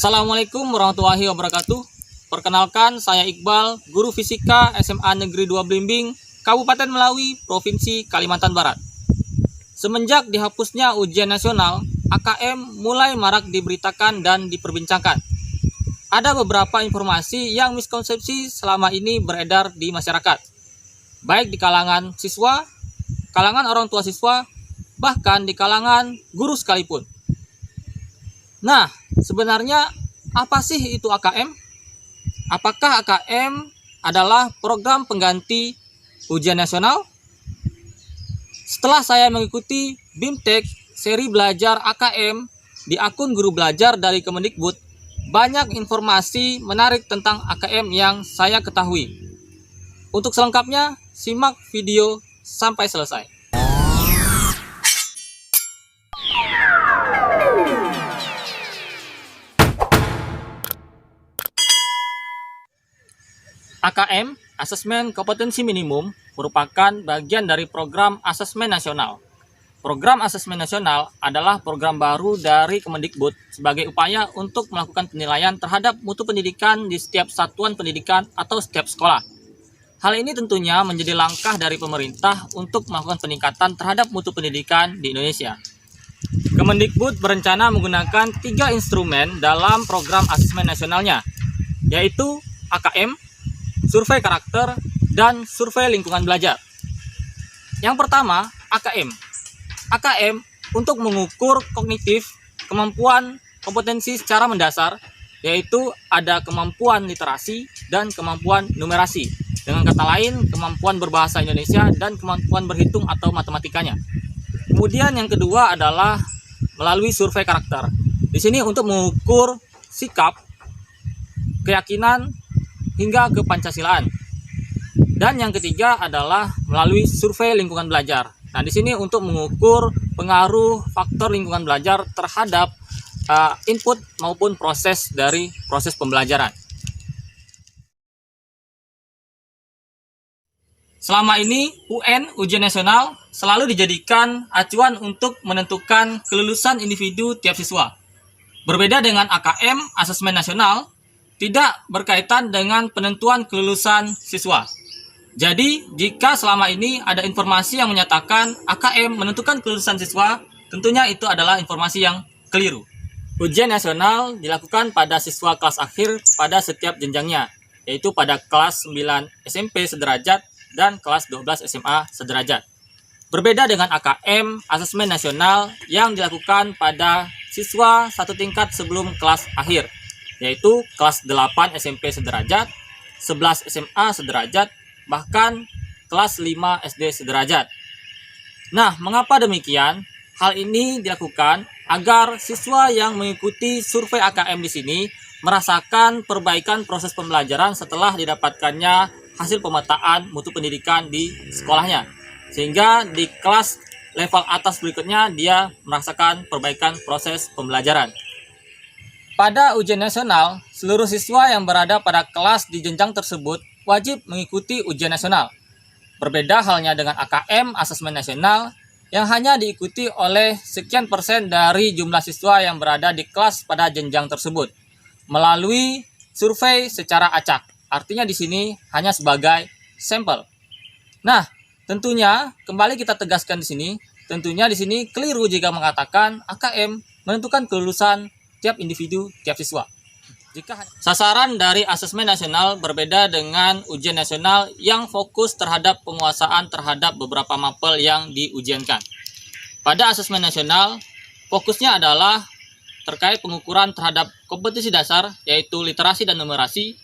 Assalamualaikum warahmatullahi wabarakatuh. Perkenalkan, saya Iqbal, guru fisika SMA Negeri 2 Blimbing, Kabupaten Melawi, Provinsi Kalimantan Barat. Semenjak dihapusnya ujian nasional, AKM mulai marak diberitakan dan diperbincangkan. Ada beberapa informasi yang miskonsepsi selama ini beredar di masyarakat, baik di kalangan siswa, kalangan orang tua siswa, bahkan di kalangan guru sekalipun. Nah, sebenarnya apa sih itu AKM? Apakah AKM adalah program pengganti ujian nasional? Setelah saya mengikuti BIMTEK seri belajar AKM di akun guru belajar dari Kemendikbud, banyak informasi menarik tentang AKM yang saya ketahui. Untuk selengkapnya, simak video sampai selesai. AKM, Asesmen Kompetensi Minimum, merupakan bagian dari program asesmen nasional. Program asesmen nasional adalah program baru dari Kemendikbud sebagai upaya untuk melakukan penilaian terhadap mutu pendidikan di setiap satuan pendidikan atau setiap sekolah. Hal ini tentunya menjadi langkah dari pemerintah untuk melakukan peningkatan terhadap mutu pendidikan di Indonesia. Kemendikbud berencana menggunakan 3 instrumen dalam program asesmen nasionalnya, yaitu AKM, survei karakter, dan survei lingkungan belajar. Yang pertama, AKM. AKM untuk mengukur kognitif, kemampuan kompetensi secara mendasar, yaitu ada kemampuan literasi dan kemampuan numerasi. Dengan kata lain, kemampuan berbahasa Indonesia dan kemampuan berhitung atau matematikanya. Kemudian yang kedua adalah melalui survei karakter. Di sini untuk mengukur sikap, keyakinan, hingga ke Pancasilaan. Dan yang ketiga adalah melalui survei lingkungan belajar. Nah, di sini untuk mengukur pengaruh faktor lingkungan belajar terhadap input maupun proses dari proses pembelajaran. Selama ini, UN ujian nasional selalu dijadikan acuan untuk menentukan kelulusan individu tiap siswa. Berbeda dengan AKM, asesmen nasional, tidak berkaitan dengan penentuan kelulusan siswa. Jadi, jika selama ini ada informasi yang menyatakan AKM menentukan kelulusan siswa, tentunya itu adalah informasi yang keliru. Ujian nasional dilakukan pada siswa kelas akhir pada setiap jenjangnya, yaitu pada kelas 9 SMP sederajat dan kelas 12 SMA sederajat. Berbeda dengan AKM, asesmen nasional yang dilakukan pada siswa satu tingkat sebelum kelas akhir, yaitu kelas 8 SMP sederajat, 11 SMA sederajat, bahkan kelas 5 SD sederajat. Nah, mengapa demikian? Hal ini dilakukan agar siswa yang mengikuti survei AKM di sini merasakan perbaikan proses pembelajaran setelah didapatkannya hasil pemetaan mutu pendidikan di sekolahnya. Sehingga di kelas level atas berikutnya dia merasakan perbaikan proses pembelajaran. Pada ujian nasional, seluruh siswa yang berada pada kelas di jenjang tersebut wajib mengikuti ujian nasional. Berbeda halnya dengan AKM, asesmen nasional, yang hanya diikuti oleh sekian persen dari jumlah siswa yang berada di kelas pada jenjang tersebut, melalui survei secara acak. Artinya di sini hanya sebagai sampel. Nah, tentunya kembali kita tegaskan di sini, tentunya di sini keliru jika mengatakan AKM menentukan kelulusan tiap individu, tiap siswa. Jika sasaran dari asesmen nasional berbeda dengan ujian nasional yang fokus terhadap penguasaan terhadap beberapa mapel yang diujiankan. Pada asesmen nasional, fokusnya adalah terkait pengukuran terhadap kompetensi dasar, yaitu literasi dan numerasi,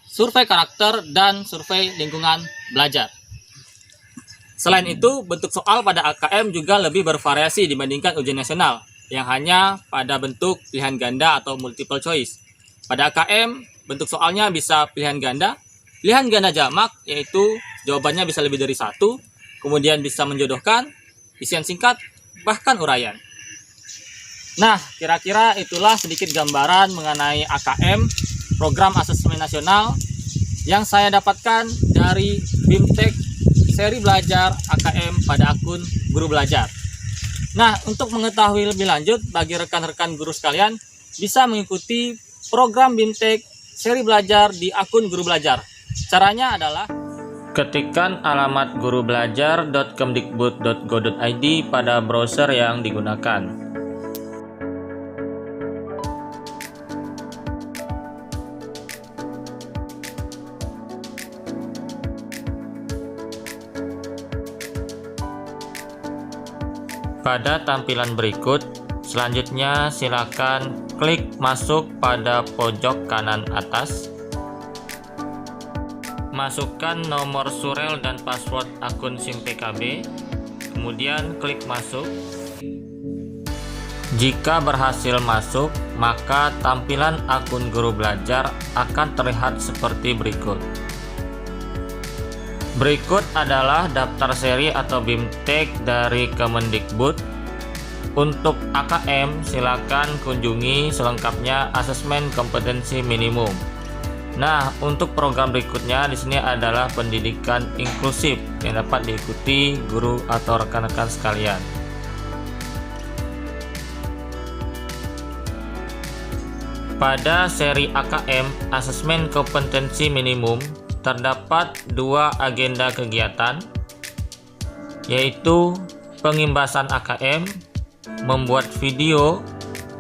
survei karakter, dan survei lingkungan belajar. Selain itu, bentuk soal pada AKM juga lebih bervariasi dibandingkan ujian nasional, yang hanya pada bentuk pilihan ganda atau multiple choice. Pada AKM, bentuk soalnya bisa pilihan ganda jamak, yaitu jawabannya bisa lebih dari satu, kemudian bisa menjodohkan, isian singkat, bahkan uraian. Nah, kira-kira itulah sedikit gambaran mengenai AKM, program asesmen nasional, yang saya dapatkan dari BIMTEK seri belajar AKM pada akun guru belajar. Nah, untuk mengetahui lebih lanjut, bagi rekan-rekan guru sekalian, bisa mengikuti program BIMTEK seri belajar di akun Guru Belajar. Caranya adalah ketikkan alamat gurubelajar.kemdikbud.go.id pada browser yang digunakan. Pada tampilan berikut, selanjutnya silakan klik masuk pada pojok kanan atas. Masukkan nomor surel dan password akun SIM PKB, kemudian klik masuk. Jika berhasil masuk, maka tampilan akun Guru Belajar akan terlihat seperti berikut. Berikut adalah daftar seri atau BIMTEK dari Kemendikbud. Untuk AKM, silakan kunjungi selengkapnya asesmen kompetensi minimum. Nah, untuk program berikutnya di sini adalah pendidikan inklusif yang dapat diikuti guru atau rekan-rekan sekalian. Pada seri AKM, asesmen kompetensi minimum, terdapat dua agenda kegiatan, yaitu pengimbasan AKM, membuat video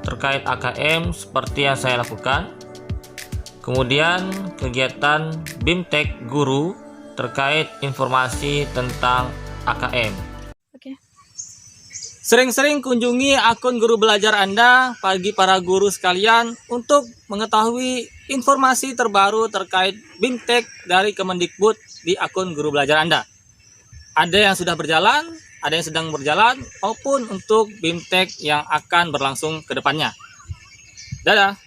terkait AKM seperti yang saya lakukan, kemudian kegiatan BIMTEK guru terkait informasi tentang AKM. Sering-sering kunjungi akun Guru Belajar Anda bagi para guru sekalian untuk mengetahui informasi terbaru terkait BIMTEK dari Kemendikbud di akun Guru Belajar Anda. Ada yang sudah berjalan, ada yang sedang berjalan, maupun untuk BIMTEK yang akan berlangsung ke depannya. Dadah!